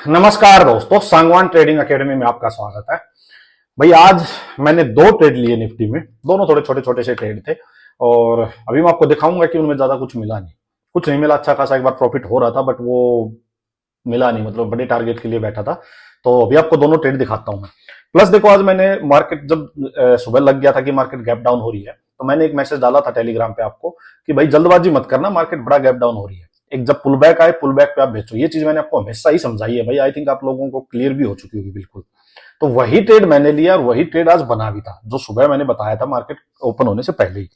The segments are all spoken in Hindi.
नमस्कार दोस्तों, सांगवान ट्रेडिंग एकेडमी में आपका स्वागत है। भाई आज मैंने दो ट्रेड लिए निफ्टी में, दोनों थोड़े छोटे छोटे से ट्रेड थे और अभी मैं आपको दिखाऊंगा कि उनमें ज्यादा कुछ मिला नहीं। कुछ नहीं मिला, अच्छा खासा एक बार प्रॉफिट हो रहा था बट वो मिला नहीं, मतलब बड़े टारगेट के लिए बैठा था। तो अभी आपको दोनों ट्रेड दिखाता हूं मैं। प्लस देखो, आज मैंने मार्केट जब सुबह लग गया था कि मार्केट गैप डाउन हो रही है, तो मैंने एक मैसेज डाला था टेलीग्राम पे आपको कि भाई जल्दबाजी मत करना, मार्केट बड़ा गैप डाउन हो रही है। एक जब पुल बैक आए, पुल बैक पे आप बेचो। ये चीज मैंने आपको हमेशा ही समझाई है भाई, आई थिंक आप लोगों को क्लियर भी हो चुकी होगी बिल्कुल। तो वही ट्रेड मैंने लिया और वही ट्रेड आज बना भी था, जो सुबह मैंने बताया था मार्केट ओपन होने से पहले ही।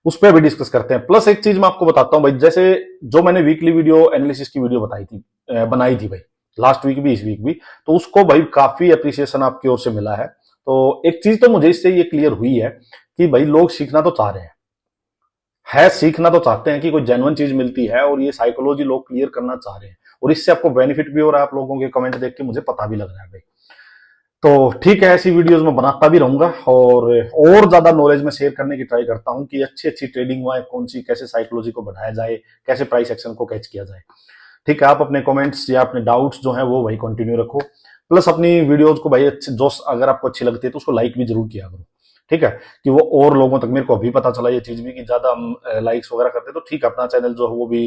उस पर भी डिस्कस करते हैं। प्लस एक चीज मैं आपको बताता हूं भाई, जैसे जो मैंने वीकली वीडियो एनालिसिस की वीडियो बताई थी, बनाई थी भाई, लास्ट वीक भी इस वीक भी, तो उसको भाई काफी अप्रिसिएशन आपकी ओर से मिला है। तो एक चीज तो मुझे इससे ये क्लियर हुई है कि भाई लोग सीखना तो चाह रहे हैं, सीखना तो चाहते हैं कि कोई जेन्युइन चीज मिलती है, और ये साइकोलॉजी लोग क्लियर करना चाह रहे हैं। और इससे आपको बेनिफिट भी हो रहा है, आप लोगों के कमेंट देख के मुझे पता भी लग रहा है भाई। तो ठीक है, ऐसी वीडियोस में बनाता भी रहूंगा और ज्यादा नॉलेज में शेयर करने की ट्राई करता हूं कि अच्छी अच्छी ट्रेडिंग हुआ है कौन सी, कैसे साइकोलॉजी को बढ़ाया जाए, कैसे प्राइस एक्शन को कैच किया जाए। ठीक है, आप अपने कमेंट्स या अपने डाउट्स जो है वो भाई कंटिन्यू रखो। प्लस अपनी वीडियोज को भाई अच्छे जो अगर आपको अच्छी लगती है तो उसको लाइक भी जरूर किया करो। ठीक है, कि वो और लोगों तक, मेरे को अभी पता चला ये चीज भी कि ज्यादा हम लाइक्स वगैरह करते हैं तो ठीक है, अपना चैनल जो है वो भी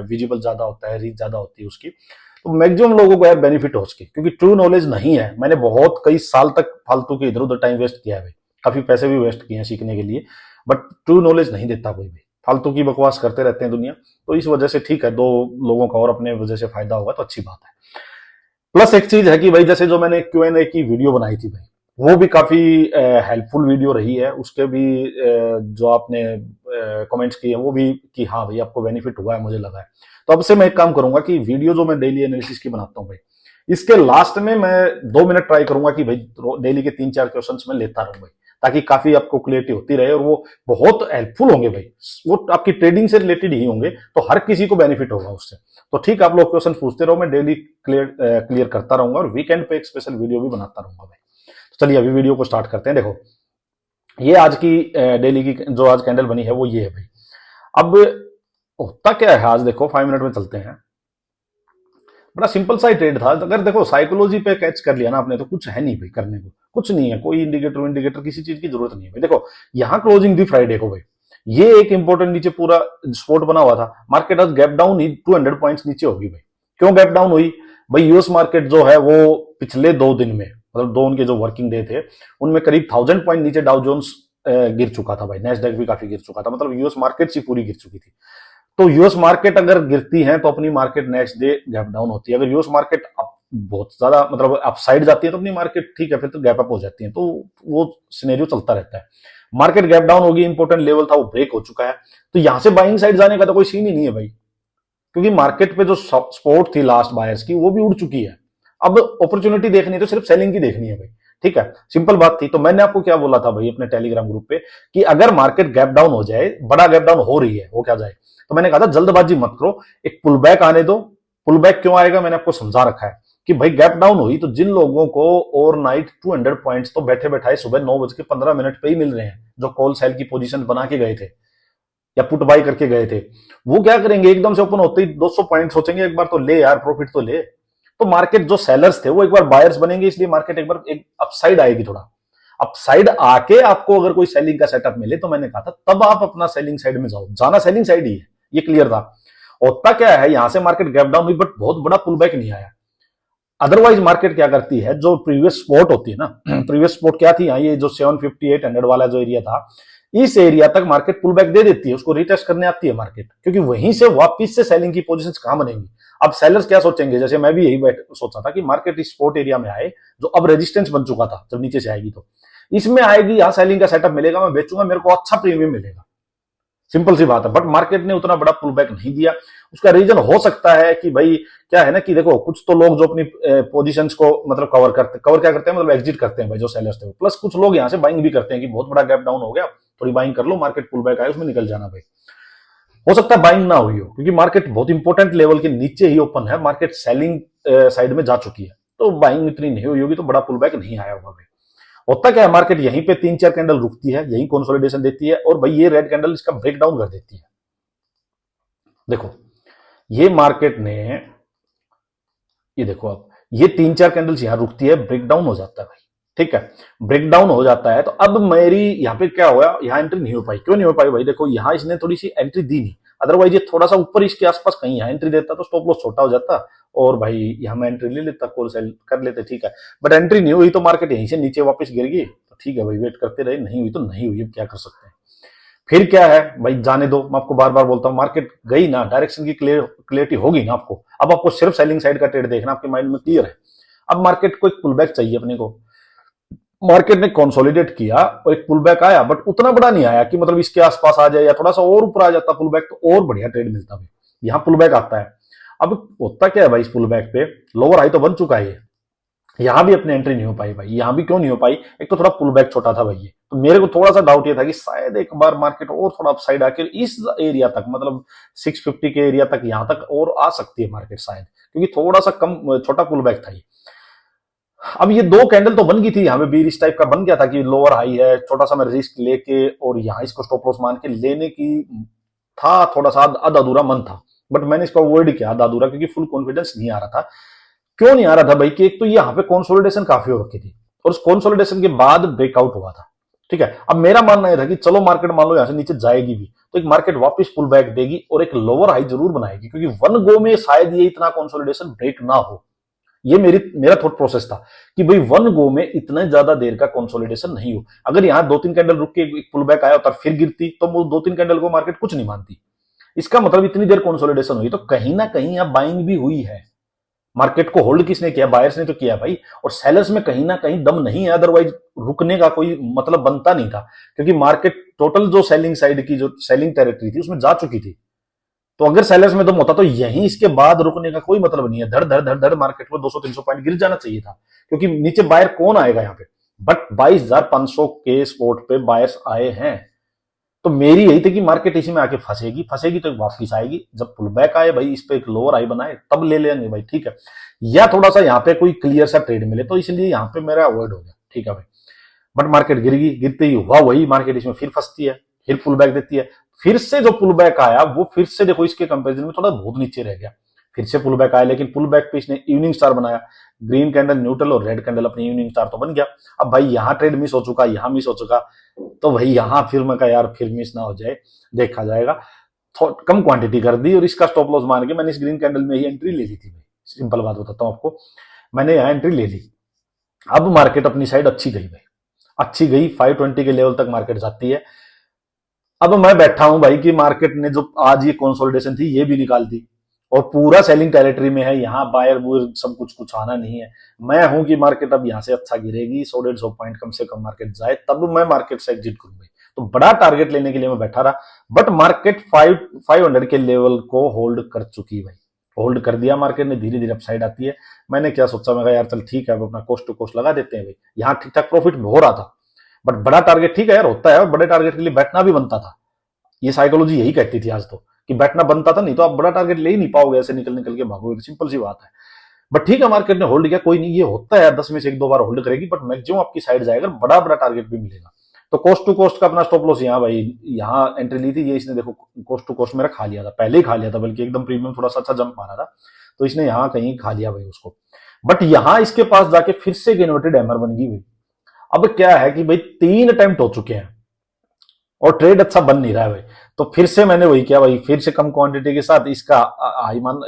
विजिबल ज्यादा होता है, रीच ज्यादा होती है उसकी। तो मैक्सिमम लोगों को यार बेनिफिट हो सके, क्योंकि ट्रू नॉलेज नहीं है। मैंने बहुत कई साल तक फालतू के इधर उधर टाइम वेस्ट किया है भाई, काफी पैसे भी वेस्ट किए हैं सीखने के लिए, बट ट्रू नॉलेज नहीं देता कोई भी, फालतू की बकवास करते रहते हैं दुनिया। तो इस वजह से ठीक है, दो लोगों का और अपने वजह से फायदा होगा तो अच्छी बात है। प्लस एक चीज है कि भाई जैसे जो मैंने Q&A की वीडियो बनाई थी भाई, वो भी काफी हेल्पफुल वीडियो रही है। उसके भी जो आपने कमेंट्स किए वो भी कि हाँ भाई आपको बेनिफिट हुआ है, मुझे लगा है। तो अब से मैं एक काम करूंगा कि वीडियो जो मैं डेली एनालिसिस की बनाता हूँ भाई, इसके लास्ट में मैं 2 मिनट ट्राई करूंगा कि भाई डेली के 3-4 क्वेश्चंस में लेता रहूं भाई, ताकि काफी आपको क्लियरिटी होती रहे और वो बहुत हेल्पफुल होंगे भाई। वो आपकी ट्रेडिंग से रिलेटेड ही होंगे, तो हर किसी को बेनिफिट होगा उससे। तो ठीक है, आप लोग क्वेश्चन पूछते रहो, मैं डेली क्लियर करता रहूंगा और वीकेंड पे एक स्पेशल वीडियो भी बनाता रहूंगा भाई। तो चलिए अभी वीडियो को स्टार्ट करते हैं। देखो, ये आज की डेली की जो आज कैंडल बनी है वो ये है भाई। अब होता क्या है, आज देखो 5 मिनट में चलते हैं। बड़ा सिंपल सा ही ट्रेड था। अगर देखो साइकोलॉजी पे कैच कर लिया ना आपने, तो कुछ है नहीं भाई करने को, कुछ नहीं है, कोई इंडिकेटर किसी चीज की जरूरत नहीं है भाई। देखो यहाँ क्लोजिंग थी फ्राइडे को भाई, ये एक इंपॉर्टेंट नीचे पूरा स्पोर्ट बना हुआ था। मार्केट आज गैप डाउन ही 200 पॉइंट्स नीचे होगी भाई। क्यों गैप डाउन हुई भाई? यूएस मार्केट जो है वो पिछले 2 दिन में, मतलब दो उनके जो वर्किंग डे थे, उनमें करीब 1000 पॉइंट नीचे डाउ जोन्स गिर चुका था भाई। नेस्डैक भी काफी गिर चुका था, मतलब यूएस मार्केट ही पूरी गिर चुकी थी। तो यूएस मार्केट अगर गिरती है तो अपनी market next day gap down होती है। अगर यूएस मार्केट अप बहुत ज्यादा मतलब अपसाइड जाती है तो अपनी मार्केट ठीक है फिर तो गैप अप हो जाती है। तो वो सिनेरियो चलता रहता है। मार्केट गैप डाउन होगी, इंपॉर्टेंट लेवल था वो ब्रेक हो चुका है, तो यहां से बाइंग साइड जाने का तो कोई सीन ही नहीं है भाई, क्योंकि मार्केट पे जो सपोर्ट थी लास्ट बायर्स की वो भी उड़ चुकी है। अब अपॉर्चुनिटी देखनी है तो सिर्फ सेलिंग की देखनी है भाई। ठीक है, सिंपल बात थी। तो मैंने आपको क्या बोला था भाई अपने टेलीग्राम ग्रुप पे कि अगर मार्केट गैप डाउन हो जाए, बड़ा गैप डाउन हो रही है, हो क्या जाए, तो मैंने कहा था जल्दबाजी मत करो, एक पुल बैक आने दो। पुल बैक क्यों आएगा मैंने आपको समझा रखा है कि भाई गैप डाउन हुई तो जिन लोगों को ओवरनाइट 200 पॉइंट्स तो बैठे बैठाए सुबह 9:15 पे ही मिल रहे हैं, जो कॉल सेल की पोजीशन बना के गए थे या पुट बाई करके गए थे, वो क्या करेंगे? एकदम से ओपन होते ही 200 पॉइंट सोचेंगे एक बार तो ले यार, प्रॉफिट तो ले। तो मार्केट जो सेलर्स थे वो एक बार बायर्स बनेंगे, इसलिए मार्केट एक बार एक अपसाइड आएगी। थोड़ा अपसाइड आके आपको अगर कोई सेलिंग का सेटअप मिले तो मैंने कहा था तब आप अपना सेलिंग साइड में जाओ, जाना सेलिंग साइड ही है, ये क्लियर था। होता क्या है, यहां से मार्केट गैप डाउन हुई बट बहुत बड़ा पुल बैक नहीं आया। अदरवाइज मार्केट क्या करती है, जो प्रीवियस स्पॉट होती है ना, प्रीवियस स्पॉट क्या थी, ये जो 750-800 वाला जो एरिया था, इस एरिया तक मार्केट पुल बैक दे देती है, उसको रिटेस्ट करने आती है मार्केट, क्योंकि वहीं से वापस से सेलिंग की पोजीशंस कहां बनेंगी। अब सेलर्स क्या सोचेंगे, जैसे मैं भी यही सोचा था कि मार्केट इस स्पॉट एरिया में आए, जो अब रेजिस्टेंस बन चुका था, जब नीचे से आएगी तो इसमें आएगी, यहां सेलिंग का सेटअप मिलेगा, मैं बेचूंगा, मेरे को अच्छा प्रीमियम मिलेगा। सिंपल सी बात है। बट मार्केट ने उतना बड़ा पुल बैक नहीं दिया। उसका रीजन हो सकता है कि भाई क्या है ना कि देखो कुछ तो लोग जो अपनी पोजीशंस को मतलब कवर क्या करते हैं, मतलब एग्जिट करते हैं भाई जो सेलर्स थे। प्लस कुछ लोग यहां से बाइंग भी करते हैं कि बहुत बड़ा गैप डाउन हो गया, थोड़ी बाइंग कर लो, मार्केट पुल बैक आए उसमें निकल जाना भाई। हो सकता है बाइंग ना हुई हो, क्योंकि मार्केट बहुत इंपॉर्टेंट लेवल के नीचे ही ओपन है, मार्केट सेलिंग साइड में जा चुकी है, तो बाइंग इतनी नहीं हुई होगी, तो बड़ा पुल बैक नहीं आया होगा भाई। होता क्या है, मार्केट यहीं पे 3-4 कैंडल रुकती है, यहीं कंसोलिडेशन देती है, और भाई ये रेड कैंडल इसका ब्रेक डाउन कर देती है। देखो ये मार्केट ने ये देखो आप, ये 3-4 कैंडल्स यहां रुकती है, ब्रेकडाउन हो जाता है भाई, ठीक है, ब्रेकडाउन हो जाता है। तो अब मेरी यहाँ पे क्या हुआ, यहाँ एंट्री नहीं हो पाई। क्यों नहीं हो पाई भाई, देखो यहाँ इसने थोड़ी सी एंट्री दी नहीं, अदरवाइज ये थोड़ा सा ऊपर इसके आसपास कहीं यहाँ एंट्री देता तो स्टॉप लॉस छोटा हो जाता और भाई यहाँ मैं एंट्री ले लेता, कॉल सेल कर लेते, ठीक है। बट एंट्री नहीं हुई तो मार्केट यहीं से नीचे वापस गिर गई, तो ठीक है भाई, वेट करते रहे, नहीं हुई तो नहीं हुई, अब क्या कर सकते हैं। फिर क्या है भाई, जाने दो, मैं आपको बार बार बोलता हूं, मार्केट गई ना, डायरेक्शन की क्लियरिटी होगी ना आपको, अब आपको सिर्फ सेलिंग साइड का ट्रेड देखना, आपके माइंड में क्लियर है। अब मार्केट को एक पुल बैक चाहिए अपने को, मार्केट ने कंसोलिडेट किया और एक पुल बैक आया, बट उतना बड़ा नहीं आया कि मतलब इसके आसपास आ जाए या थोड़ा सा और ऊपर आ जाता पुल बैक तो और बढ़िया ट्रेड मिलता भाई। यहां पुल बैक आता है, अब होता क्या है भाई, इस पुल बैक पे लोअर हाई तो बन चुका है, यहां भी अपनी एंट्री नहीं हो पाई भाई। यहां भी क्यों नहीं हो पाई, एक तो थोड़ा पुल बैक छोटा था भाई ये, तो मेरे को थोड़ा सा डाउट ये था कि शायद एक बार मार्केट और थोड़ा अपसाइड आके इस एरिया तक, मतलब 650 के एरिया तक, यहां तक और आ सकती है मार्केट शायद, क्योंकि थोड़ा सा कम छोटा पुल बैक था ये। अब ये दो कैंडल तो बन गई थी, यहां पे भी इस टाइप का बन गया था कि लोअर हाई है, छोटा सा मैं रिस्क लेके और यहां इसको स्टॉप लॉस मान के लेने की था, थोड़ा सा आधा अधूरा मन था, बट मैंने इसको अवॉइड किया आधा अधूरा, क्योंकि फुल कॉन्फिडेंस नहीं आ रहा था। क्यों नहीं आ रहा था भाई, कि एक तो यहाँ पे कंसोलिडेशन काफी हो रखी थी और उस कंसोलिडेशन के बाद ब्रेकआउट हुआ था, ठीक है। अब मेरा मानना यह था कि चलो मार्केट मान लो यहां से नीचे जाएगी भी तो एक मार्केट वापस पुल बैक देगी और एक लोअर हाई जरूर बनाएगी, क्योंकि वन गो में शायद ये इतना कंसोलिडेशन ब्रेक ना हो। ये मेरा थॉट प्रोसेस था कि भाई वन गो में इतना ज्यादा देर का कंसोलिडेशन नहीं हो। अगर यहां 2-3 कैंडल रुक के एक पुल बैक आया होता फिर गिरती तो वो 2-3 कैंडल को मार्केट कुछ नहीं मानती। इसका मतलब इतनी देर कंसोलिडेशन हुई तो कहीं ना कहीं यहां बाइंग भी हुई है। मार्केट को होल्ड किसने किया, बायर्स ने तो किया भाई, और सेलर्स में कहीं ना कहीं दम नहीं है, अदरवाइज रुकने का कोई मतलब बनता नहीं था, क्योंकि मार्केट टोटल जो सेलिंग साइड की जो सेलिंग टेरिटरी थी उसमें जा चुकी थी। तो अगर सेलर्स में दम होता तो यहीं इसके बाद रुकने का कोई मतलब नहीं है, धड़ धड़ धड़ धड़ मार्केट को 200-300 पॉइंट गिर जाना चाहिए था, क्योंकि नीचे बायर कौन आएगा यहाँ पे। बट 22,500 के स्पोर्ट पे बायर्स आए हैं, तो मेरी यही थी कि मार्केट इसी में आके फंसेगी तो वापस आएगी, जब पुल बैक आए भाई इस पे एक लोअर आई बनाए तब ले लेंगे भाई, ठीक है, या थोड़ा सा यहाँ पे कोई क्लियर सा ट्रेड मिले, तो इसलिए यहाँ पे मेरा अवॉइड हो गया, ठीक है भाई। बट मार्केट गिरेगी, गिरते ही हुआ वही, मार्केट इसमें फिर फंसती है, फिर पुल बैक देती है, फिर से जो पुल बैक आया वो फिर से देखो इसके कंपेरिजन में थोड़ा बहुत नीचे रह गया, फिर से पुल बैक आया, लेकिन पुल बैक पे इसने इवनिंग स्टार बनाया, ग्रीन कैंडल न्यूट्रल और रेड कैंडल अपनी इवनिंग स्टार तो बन गया। अब भाई यहाँ ट्रेड मिस हो चुका, यहाँ मिस हो चुका, तो भाई यहां फिर मैं कहा यार फिर मिस ना हो जाए, देखा जाएगा, कम क्वांटिटी कर दी और इसका स्टॉप लॉस मान के मैंने इस ग्रीन कैंडल में ही एंट्री ले ली थी भाई। सिंपल बात बताता हूं आपको, मैंने यहां एंट्री ले ली। अब मार्केट अपनी साइड अच्छी गई भाई, अच्छी गई, 520 के लेवल तक मार्केट जाती है। अब मैं बैठा हूं भाई कि मार्केट ने जो आज ये कंसोलिडेशन थी ये भी निकाल दी और पूरा सेलिंग टेरिटरी में है, यहाँ बायर बुयर सब कुछ आना नहीं है। मैं हूं कि मार्केट अब यहां से अच्छा गिरेगी, 100-150 पॉइंट कम से कम मार्केट जाए तब मैं मार्केट से एग्जिट करूंगा, तो बड़ा टारगेट लेने के लिए मैं बैठा रहा। बट मार्केट 500 के लेवल को होल्ड कर चुकी भाई, होल्ड कर दिया मार्केट ने, धीरे धीरे अपसाइड आती है। मैंने क्या सोचा, मैं कहा यार चल ठीक है अब अपना कोस्ट टू कोस्ट लगा देते हैं भाई, यहाँ ठीक ठाक प्रॉफिट हो रहा था, बट बड़ा टारगेट ठीक है यार होता है और बड़े टारगेट के लिए बैठना भी बनता था। ये साइकोलॉजी यही कहती थी आज तो, कि बैठना बनता था, नहीं तो आप बड़ा टारगेट ले ही नहीं पाओगे, ऐसे निकल निकल के भागोगे, सिंपल सी बात है। बट ठीक है मार्केट ने होल्ड किया, कोई नहीं, ये होता है 10 में से 1-2 बार होल्ड करेगी, बट मैक्सिमम आपकी साइड जाएगा, बड़ा बड़ा टारगेट भी मिलेगा। तो कोस्ट टू कोस्ट का अपना स्टॉप लॉस यहाँ भाई, यहाँ एंट्री ली थी, ये इसने देखो कोस्ट टू कोस्ट मेरा खा लिया था, पहले ही खा लिया था, बल्कि एकदम प्रीमियम थोड़ा सा अच्छा जंप मारा था, तो इसने यहाँ कहीं खा लिया भाई उसको। बट यहाँ इसके पास जाके फिर से एक इन्वर्टेड हैमर बन गई भाई। अब क्या है कि भाई 3 अटेम्प्ट हो चुके हैं और ट्रेड अच्छा बन नहीं रहा है भाई, तो फिर से मैंने वही किया भाई, फिर से कम क्वांटिटी के साथ इसका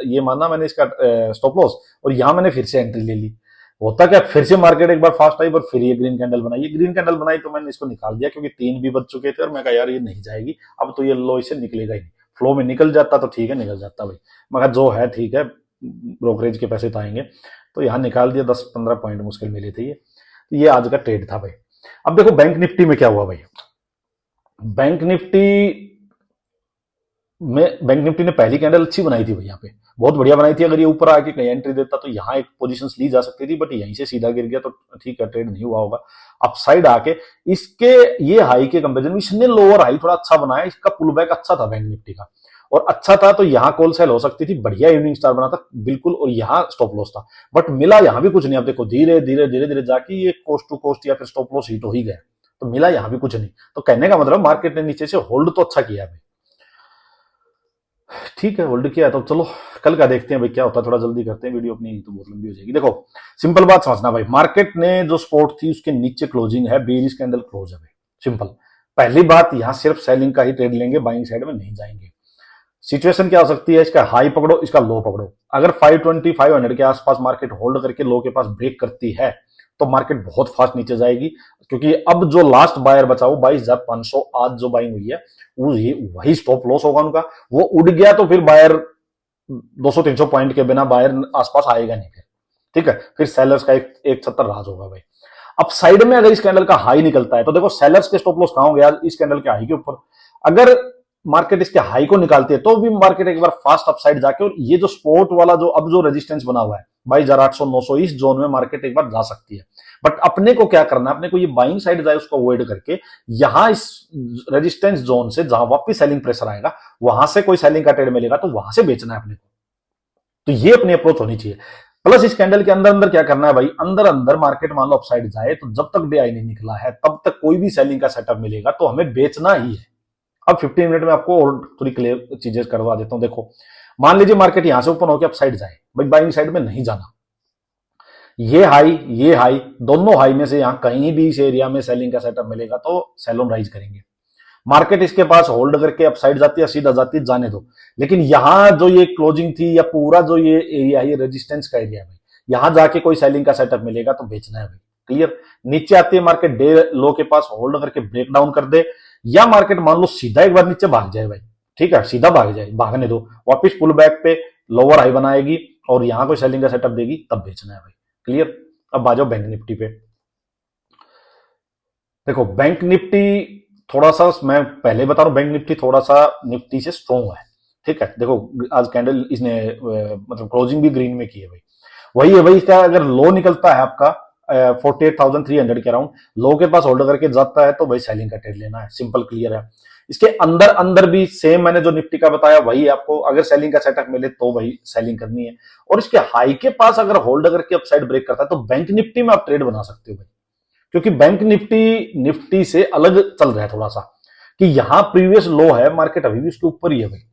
ये माना मैंने इसका स्टॉप लॉस, और यहां मैंने फिर से एंट्री ले ली। होता क्या, फिर से मार्केट एक बार फास्ट आई पर फिर ये ग्रीन कैंडल बनाई, ये ग्रीन कैंडल बनाई तो मैंने इसको निकाल दिया, क्योंकि 3 भी बच चुके थे और मैं कहा यार ये नहीं जाएगी, अब तो ये लो इसे निकलेगा ही नहीं। फ्लो में निकल जाता तो ठीक है, निकल जाता भाई, मगर जो है ठीक है, ब्रोकरेज के पैसे तो आएंगे, तो यहाँ निकाल दिया, 10-15 पॉइंट मुश्किल मिले थे ये। तो ये आज का ट्रेड था भाई। अब देखो बैंक निफ्टी में क्या हुआ भाई, बैंक निफ्टी ने पहली कैंडल अच्छी बनाई थी भाई, यहाँ पे बहुत बढ़िया बनाई थी, अगर ये ऊपर आके कहीं एंट्री देता तो यहाँ एक पोजीशंस ली जा सकती थी, बट यहीं से सीधा गिर गया तो ठीक है, ट्रेड नहीं हुआ होगा। अपसाइड आके इसके ये हाई के कंपेरिजन में इसने लोअर हाई थोड़ा अच्छा बनाया, इसका पुल बैक अच्छा था बैंक निफ्टी का, और अच्छा था तो यहाँ कॉल सेल हो सकती थी, बढ़िया इवनिंग स्टार बना था बिल्कुल, और यहाँ स्टॉप लॉस था, बट मिला यहाँ भी कुछ नहीं। अब देखो धीरे धीरे धीरे धीरे जाके ये कोस्ट टू कोस्ट या फिर स्टॉप लॉस हिट हो ही गया, तो मिला यहाँ भी कुछ नहीं। तो कहने का मतलब मार्केट ने नीचे से होल्ड तो अच्छा किया है, ठीक है, होल्ड किया है तो चलो कल का देखते हैं भाई क्या होता है। थोड़ा जल्दी करते हैं वीडियो, अपनी तो बहुत लंबी हो जाएगी। देखो सिंपल बात समझना भाई, मार्केट ने जो सपोर्ट थी उसके नीचे क्लोजिंग है, बेरिश कैंडल क्लोज है भाई, सिंपल। पहली बात, यहां सिर्फ सेलिंग का ही ट्रेड लेंगे, बाइंग साइड में नहीं जाएंगे। सिचुएशन क्या हो सकती है, इसका हाई पकड़ो, इसका लो पकड़ो। अगर 520 500 के आसपास मार्केट होल्ड करके लो के पास ब्रेक करती है तो मार्केट बहुत फास्ट नीचे जाएगी, क्योंकि अब जो लास्ट बायर बचा वो 22,500 आज जो बाइंग हुई है वो ये वही स्टॉप लॉस होगा उनका। वो उड़ गया तो फिर बायर 200-300 पॉइंट के बिना बायर आसपास आएगा नहीं फिर, ठीक है। फिर सेलर्स का एक 70 राज होगा भाई। अब साइड में अगर इस कैंडल का हाई निकलता है तो देखो सेलर्स के स्टॉप लॉस कहां होंगे आज, इस कैंडल के हाई के ऊपर। अगर मार्केट इसके हाई को निकालती है तो भी मार्केट एक बार फास्ट अपसाइड जाके, और ये जो स्पोर्ट वाला जो अब जो रेजिस्टेंस बना हुआ है 22,800 900, इस जोन में मार्केट एक बार जा सकती है। बट अपने को क्या करना है, अपने को ये बाइंग साइड जाए उसको अवॉइड करके यहां इस रेजिस्टेंस जोन से जहां वापस सेलिंग प्रेशर आएगा वहां से कोई सेलिंग का ट्रेड मिलेगा तो वहां से बेचना है अपने को। तो ये अपनी अप्रोच होनी चाहिए। प्लस इस कैंडल के अंदर अंदर क्या करना है भाई, अंदर अंदर मार्केट मान लो अपसाइड जाए तो जब तक डे आई नहीं निकला है तब तक कोई भी सेलिंग का सेटअप मिलेगा तो हमें बेचना ही है। अब 15 मिनट में आपको और थोड़ी क्लियर चीजें करवा देता हूं। देखो मान लीजिए मार्केट यहां से ओपन होकर अपसाइड जाए, भाई बाइंग साइड में नहीं जाना। ये हाई दोनों हाई में से यहां कहीं भी इस एरिया में सेलिंग का सेटअप मिलेगा तो सेल ऑन राइज करेंगे। मार्केट इसके पास होल्ड करके अपसाइड जाती है, सीधा जाती है, जाने दो। लेकिन यहां जो ये क्लोजिंग थी या पूरा जो ये एरिया है, ये रेजिस्टेंस का एरिया है भाई, यहां जाके कोई सेलिंग का सेटअप मिलेगा तो बेचना है भाई, क्लियर। नीचे आती है मार्केट डे लो के पास होल्ड करके ब्रेक डाउन कर दे, या मार्केट मान लो सीधा एक बार नीचे भाग जाए भाई, ठीक है, सीधा भाग जाए, भागने दो, वापिस पुल बैक पे लोअर हाई बनाएगी और यहां कोई सेलिंग का सेटअप देगी तब बेचना है भाई, क्लियर। अब आ जाओ बैंक निफ्टी पे। देखो बैंक निफ्टी थोड़ा सा, मैं पहले बता रहा हूं, बैंक निफ्टी थोड़ा सा निफ्टी से स्ट्रॉन्ग है, ठीक है। देखो आज कैंडल इसने मतलब क्लोजिंग भी ग्रीन में की है भाई, वही है भाई। इसका अगर लो निकलता है आपका 48,300 के अराउंड, लो के पास होल्ड करके जाता है तो भाई सेलिंग का ट्रेड लेना है, सिंपल क्लियर है। इसके अंदर अंदर भी सेम मैंने जो निफ्टी का बताया वही आपको, अगर सेलिंग का सेटअप मिले तो भाई सेलिंग करनी है। और इसके हाई के पास अगर होल्ड करके अपसाइड ब्रेक करता है तो बैंक निफ्टी में आप ट्रेड बना सकते हो भाई, क्योंकि बैंक निफ्टी निफ्टी से अलग चल रहा है थोड़ा सा, कि यहां प्रीवियस लो है, मार्केट अभी भी उसके ऊपर ही है भाई।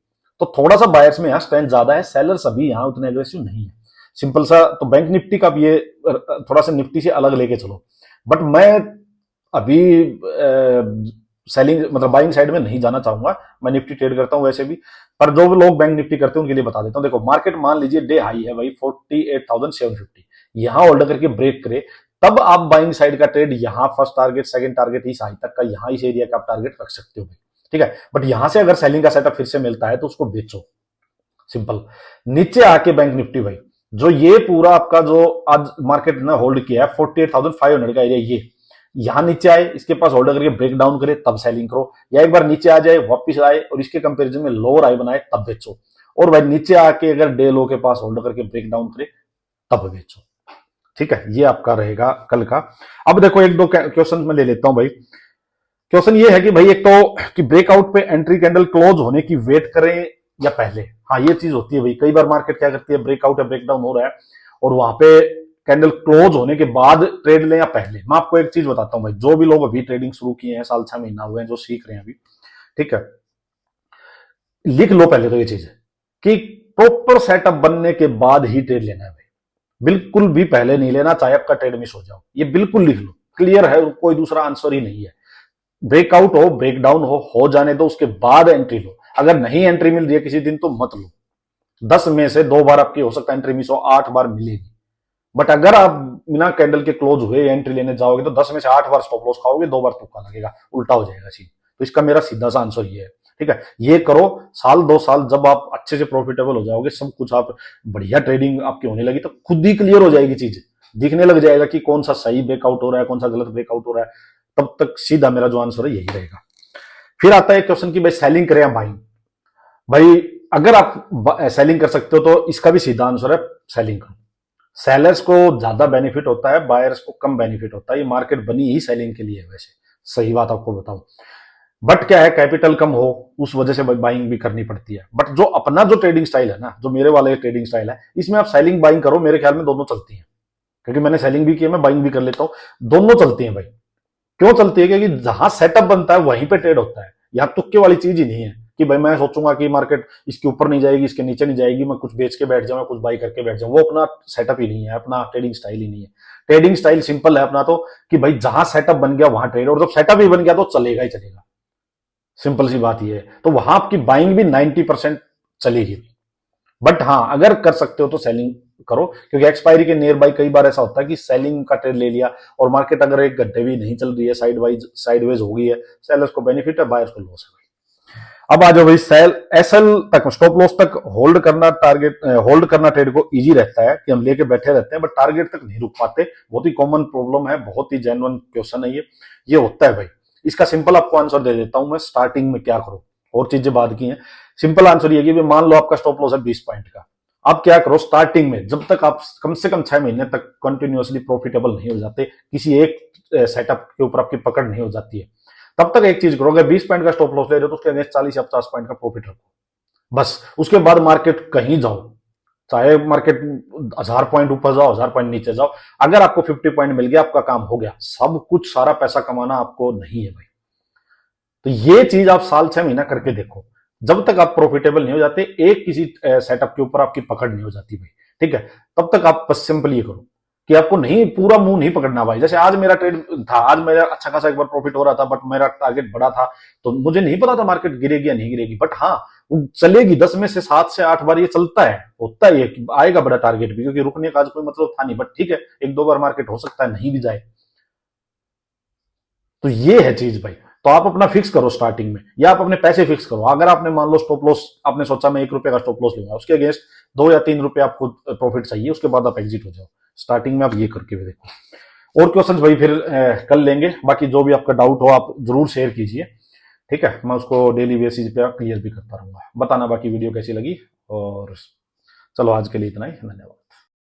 तो थोड़ा सा बायर्स में यहां स्ट्रेंथ ज्यादा है, सेलर्स अभी यहां उतने एग्रेसिव नहीं है, सिंपल सा। तो बैंक निफ्टी का भी ये थोड़ा सा निफ्टी से अलग लेके चलो। बट मैं अभी सेलिंग मतलब बाइंग साइड में नहीं जाना चाहूंगा, मैं निफ्टी ट्रेड करता हूं वैसे भी। पर जो भी लोग बैंक निफ्टी करते हैं उनके लिए बता देता हूं। देखो मार्केट मान लीजिए डे हाई है भाई 48,750, यहां होल्ड करके ब्रेक करे तब आप बाइंग साइड का ट्रेड यहां फर्स्ट टारगेट सेकंड टारगेट इस हाई तक का, यहां इस एरिया का आप टारगेट रख सकते हो भाई, ठीक है। बट यहां से अगर सेलिंग का सेटअप फिर से मिलता है तो उसको बेचो, सिंपल। नीचे आके बैंक निफ्टी भाई, जो ये पूरा आपका जो आज मार्केट ने होल्ड किया है 48,500 का एरिया, ये यहां नीचे आए, इसके पास होल्ड करके ब्रेक डाउन करे तब सेलिंग करो, या एक बार नीचे आ जाए वापिस आए और इसके कंपेरिजन में लोअर हाई बनाए तब बेचो। और भाई नीचे आके अगर डे लो के पास होल्ड करके ब्रेक डाउन करे तब बेचो, ठीक है। ये आपका रहेगा कल का। अब देखो एक दो क्वेश्चन में ले लेता हूं भाई। क्वेश्चन ये है कि भाई एक तो कि ब्रेकआउट पे एंट्री कैंडल क्लोज होने की वेट करें या पहले। हाँ ये चीज होती है भाई, कई बार मार्केट क्या करती है, ब्रेकआउट या ब्रेकडाउन हो रहा है और वहां पे कैंडल क्लोज होने के बाद ट्रेड लें या पहले। मैं आपको एक चीज बताता हूं भाई, जो भी लोग अभी ट्रेडिंग शुरू किए हैं, साल 6 महीना हुए हैं, जो सीख रहे हैं अभी, ठीक है, लिख लो पहले तो ये चीज है कि प्रॉपर सेटअप बनने के बाद ही ट्रेड लेना है भाई, बिल्कुल भी पहले नहीं लेना, चाहे आपका ट्रेड मिस हो जाओ, ये बिल्कुल लिख लो, क्लियर है, कोई दूसरा आंसर ही नहीं है। ब्रेकआउट हो ब्रेकडाउन हो जाने दो, उसके बाद एंट्री लो। अगर नहीं एंट्री मिल रही है किसी दिन तो मत लो, 10 में से 2 बार आपकी हो सकता है एंट्री मिस हो, 8 बार मिलेगी। बट अगर आप बिना कैंडल के क्लोज हुए एंट्री लेने जाओगे तो 10 में से 8 बार स्टॉप लॉस खाओगे, 2 बार तुक्का लगेगा, उल्टा हो जाएगा सीन। तो इसका मेरा सीधा सा आंसर ये है, ठीक है। ये करो, साल 2 साल जब आप अच्छे से प्रॉफिटेबल हो जाओगे, सब कुछ आप बढ़िया ट्रेडिंग आपकी होने लगी तो खुद ही क्लियर हो जाएगी, चीज दिखने लग जाएगा कि कौन सा सही ब्रेकआउट हो रहा है, कौन सा गलत ब्रेकआउट हो रहा है। तब तक सीधा मेरा जो आंसर है यही रहेगा। फिर आता है क्वेश्चन की भाई सेलिंग करें या बाइंग। भाई अगर आप सेलिंग कर सकते हो तो इसका भी सीधा आंसर है सेलिंग करो। सेलर्स को ज्यादा बेनिफिट होता है, बायर्स को कम बेनिफिट होता है। ये मार्केट बनी ही सेलिंग के लिए है वैसे, सही बात आपको बताऊं। बट क्या है, कैपिटल कम हो उस वजह से बाइंग भी करनी पड़ती है। बट जो अपना जो ट्रेडिंग स्टाइल है ना, जो मेरे वाले ट्रेडिंग स्टाइल है, इसमें आप सेलिंग बाइंग करो, मेरे ख्याल में दोनों चलती है, क्योंकि मैंने सेलिंग भी की है, मैं बाइंग भी कर लेता हूं, दोनों चलती है भाई। क्यों चलती है? क्योंकि जहां सेटअप बनता है वहीं पे ट्रेड होता है, यहां तुक्के वाली चीज ही नहीं है। कि भाई मैं सोचूंगा कि मार्केट इसके ऊपर नहीं जाएगी, इसके नीचे नहीं जाएगी, मैं कुछ बेच के बैठ जाऊँ, कुछ बाई करके बैठ जाऊँ। वो अपना सेटअप ही नहीं है, अपना ट्रेडिंग स्टाइल ही नहीं है। ट्रेडिंग स्टाइल सिंपल है अपना तो, कि भाई जहां सेटअप बन गया वहां ट्रेड, और जब सेटअप ही बन गया तो चलेगा ही चलेगा। सिंपल सी बात ये है। तो वहां आपकी बाइंग भी 90% चलेगी। बट हाँ, अगर कर सकते हो तो सेलिंग करो, क्योंकि एक्सपायरी के नियर बाई कई बार ऐसा होता है कि सेलिंग का ट्रेड ले लिया और मार्केट अगर एक घंटे भी नहीं चल रही है, साइडवेज हो गई है, सेलर्स को बेनिफिट है, बायर्स को लॉस है। अब आ जाओ भाई, सेल एसएल तक, स्टॉप लॉस तक होल्ड करना, होल्ड करना ट्रेड को इजी रहता है कि हम लेके बैठे रहते हैं, बट टारगेट तक नहीं रुक पाते। बहुत ही कॉमन प्रॉब्लम है, बहुत ही जेन्युइन क्वेश्चन है ये होता है भाई। इसका सिंपल आपको आंसर दे देता हूं मैं, स्टार्टिंग में क्या करो, और चीजें बाद की हैं। सिंपल आंसर ये कि मान लो आपका स्टॉप लॉस है 20 पॉइंट का, आप क्या करो स्टार्टिंग में, जब तक आप कम से कम 6 महीने तक कंटिन्यूअसली प्रॉफिटेबल नहीं हो जाते, किसी एक सेटअप के ऊपर आपकी पकड़ नहीं हो जाती है, तब तक एक चीज करो, अगर 20 पॉइंट का स्टॉप लॉस ले रहे हो तो उसके अगेंस्ट 40 या 50 पॉइंट का प्रॉफिट रखो बस। उसके बाद मार्केट कहीं जाओ, चाहे मार्केट 1000 पॉइंट ऊपर जाओ, 1000 पॉइंट नीचे जाओ, अगर आपको 50 पॉइंट मिल गया, आपका काम हो गया। सब कुछ सारा पैसा कमाना आपको नहीं है भाई। तो ये चीज आप साल 6 महीना करके देखो, जब तक आप प्रॉफिटेबल नहीं हो जाते, एक किसी सेटअप के ऊपर आपकी पकड़ नहीं हो जाती भाई, ठीक है, तब तक आप बस सिंपल ये करो कि आपको नहीं, पूरा मुंह नहीं पकड़ना भाई। जैसे आज मेरा ट्रेड था, आज मेरा अच्छा खासा एक बार प्रॉफिट हो रहा था, बट मेरा टारगेट बड़ा था, तो मुझे नहीं पता था मार्केट गिरेगी या नहीं गिरेगी, बट हाँ वो चलेगी, 10 में से 7 से 8 बार ये चलता है, होता है, ये आएगा बड़ा टारगेट भी, क्योंकि रुकने का आज कोई मतलब था नहीं, बट ठीक है, एक दो बार मार्केट हो सकता है नहीं भी जाए। तो ये है चीज भाई। तो आप अपना फिक्स करो स्टार्टिंग में, या आप अपने पैसे फिक्स करो। अगर आपने मान लो स्टॉप लॉस, आपने सोचा मैं 1 रुपए का स्टॉप लॉस लूंगा, उसके अगेंस्ट 2 या 3 रुपए आपको प्रॉफिट चाहिए, उसके बाद आप एग्जिट हो जाओ। स्टार्टिंग में आप ये करके भी देखो। और क्वेश्चंस भाई फिर कल लेंगे, बाकी जो भी आपका डाउट हो आप जरूर शेयर कीजिए, ठीक है, मैं उसको डेली बेसिस पे क्लियर भी करता रहूंगा। बताना बाकी वीडियो कैसी लगी, और चलो आज के लिए इतना ही, धन्यवाद।